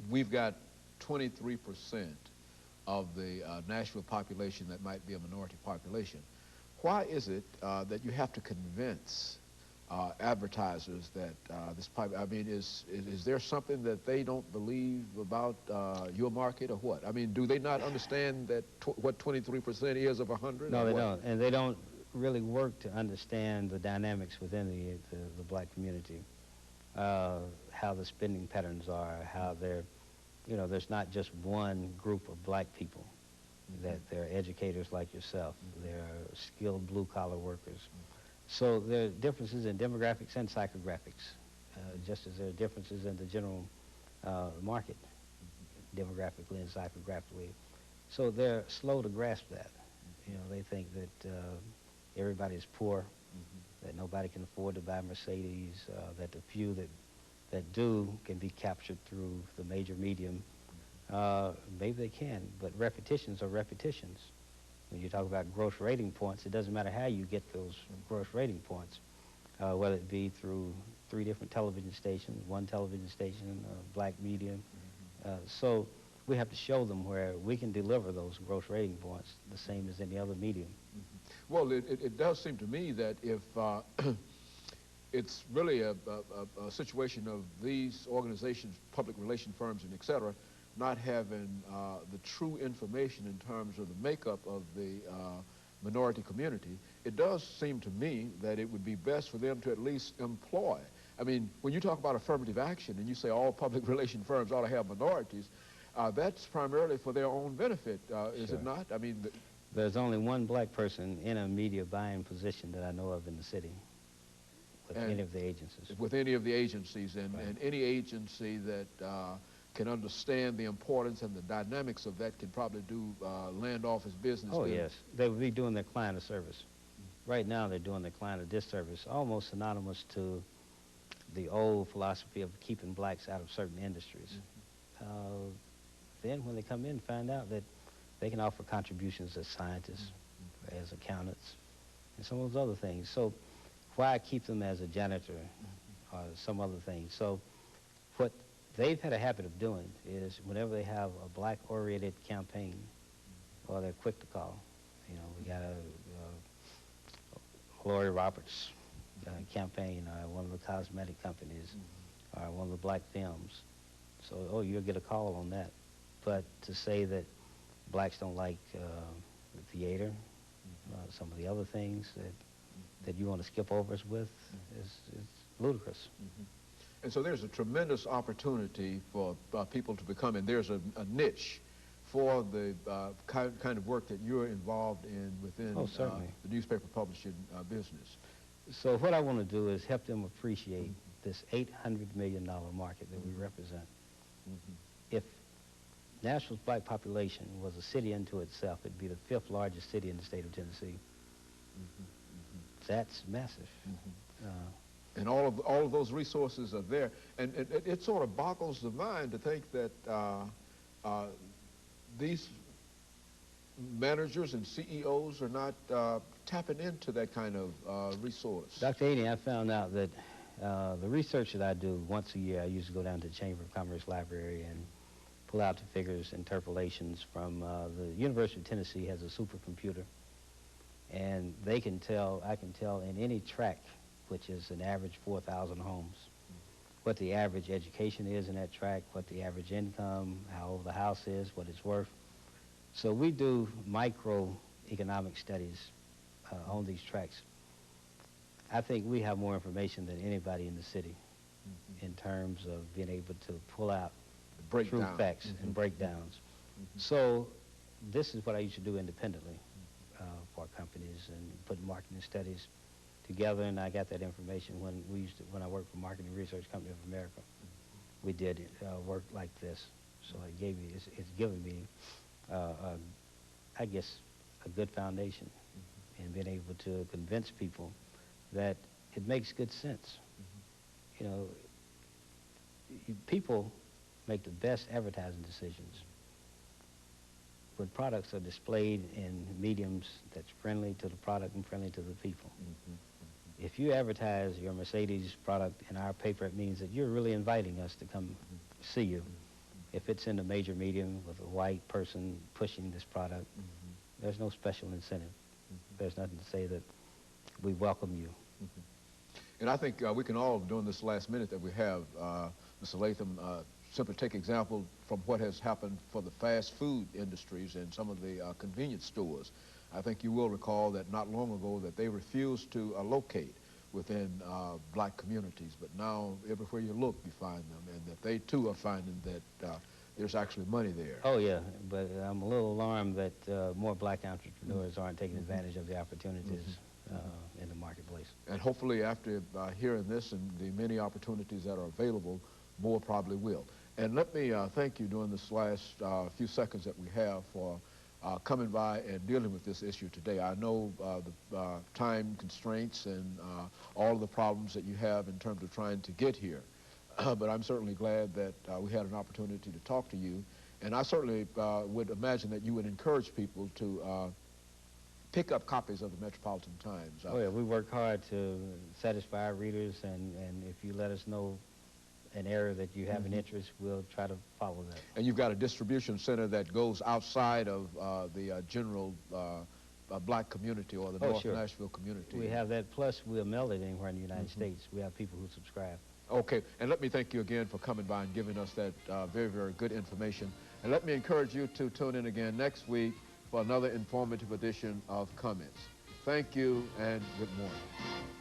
we've got 23% of the Nashville population that might be a minority population. Why is it that you have to convince advertisers that I mean, is there something that they don't believe about your market or what? I mean, do they not understand that what 23% is of 100? No, they don't, and they don't really work to understand the dynamics within the black community, how the spending patterns are, how they're, you know, there's not just one group of black people, that they're educators like yourself, they're skilled blue-collar workers. So there are differences in demographics and psychographics, just as there are differences in the general market, demographically and psychographically. So they're slow to grasp that. You know, they think that everybody's poor, that nobody can afford to buy Mercedes, that the few that do can be captured through the major medium. Maybe they can, but repetitions are repetitions. When you talk about gross rating points, it doesn't matter how you get those gross rating points, whether it be through 3 different television stations, 1 television station, black medium. So we have to show them where we can deliver those gross rating points the same as any other medium. Well, it does seem to me that if it's really a situation of these organizations, public relation firms and et cetera, not having the true information in terms of the makeup of the minority community, it does seem to me that it would be best for them to at least employ. I mean, when you talk about affirmative action and you say all public relation firms ought to have minorities, that's primarily for their own benefit, is it not? I mean, there's only one black person in a media buying position that I know of in the city with any of the agencies. With any of the agencies, and any agency that can understand the importance and the dynamics of that can probably do land office business. Oh, yes. They would be doing their client a service. Right now, they're doing their client a disservice, almost synonymous to the old philosophy of keeping blacks out of certain industries. Then when they come in, find out that they can offer contributions as scientists, as accountants, and some of those other things. So why keep them as a janitor or some other thing? So what they've had a habit of doing is whenever they have a black-oriented campaign, or they're quick to call. You know, we got a Lori Roberts campaign, or one of the cosmetic companies, or one of the black films. So, oh, you'll get a call on that. But to say that blacks don't like the theater, some of the other things that you want to skip over us with is ludicrous. And so there's a tremendous opportunity for people to become, and there's a niche for the kind of work that you're involved in within the newspaper publishing business. So what I want to do is help them appreciate this $800 million market that we represent. If Nashville's black population was a city unto itself, it'd be the 5th largest city in the state of Tennessee. That's massive. And all of those resources are there. And it sort of boggles the mind to think that these managers and CEOs are not tapping into that kind of resource. Dr. Haney, I found out that the research that I do once a year, I usually go down to the Chamber of Commerce Library and pull out the figures, interpolations from the University of Tennessee has a supercomputer, and they can tell, I can tell in any tract, which is an average 4,000 homes, what the average education is in that tract, what the average income, how old the house is, what it's worth. So we do microeconomic studies on these tracts. I think we have more information than anybody in the city in terms of being able to pull out true facts and breakdowns. So this is what I used to do independently for companies and put marketing studies together, and I got that information when I worked for Marketing Research Company of America. We did work like this, so it's given me, I guess, a good foundation in being able to convince people that it makes good sense. You know, people make the best advertising decisions when products are displayed in mediums that's friendly to the product and friendly to the people. If you advertise your Mercedes product in our paper, it means that you're really inviting us to come see you. if it's in a major medium with a white person pushing this product, there's no special incentive. There's nothing to say that we welcome you. And I think we can all, during this last minute that we have, Mr. Latham, simply take example from what has happened for the fast food industries and some of the convenience stores. I think you will recall that not long ago that they refused to locate within black communities, but now everywhere you look you find them, and that they too are finding that there's actually money there. Oh yeah, but I'm a little alarmed that more black entrepreneurs aren't taking advantage of the opportunities in the marketplace. And hopefully after hearing this and the many opportunities that are available, more probably will. And let me thank you during this last few seconds that we have for coming by and dealing with this issue today. I know the time constraints and all of the problems that you have in terms of trying to get here, but I'm certainly glad that we had an opportunity to talk to you. And I certainly would imagine that you would encourage people to pick up copies of the Metropolitan Times. Oh yeah, we work hard to satisfy our readers, and if you let us know an area that you have an interest, we'll try to follow that. And you've got a distribution center that goes outside of the general black community or the North Nashville community. We have that, plus we'll mail it anywhere in the United States. We have people who subscribe. Okay, and let me thank you again for coming by and giving us that very, very good information. And let me encourage you to tune in again next week for another informative edition of Comments. Thank you and good morning.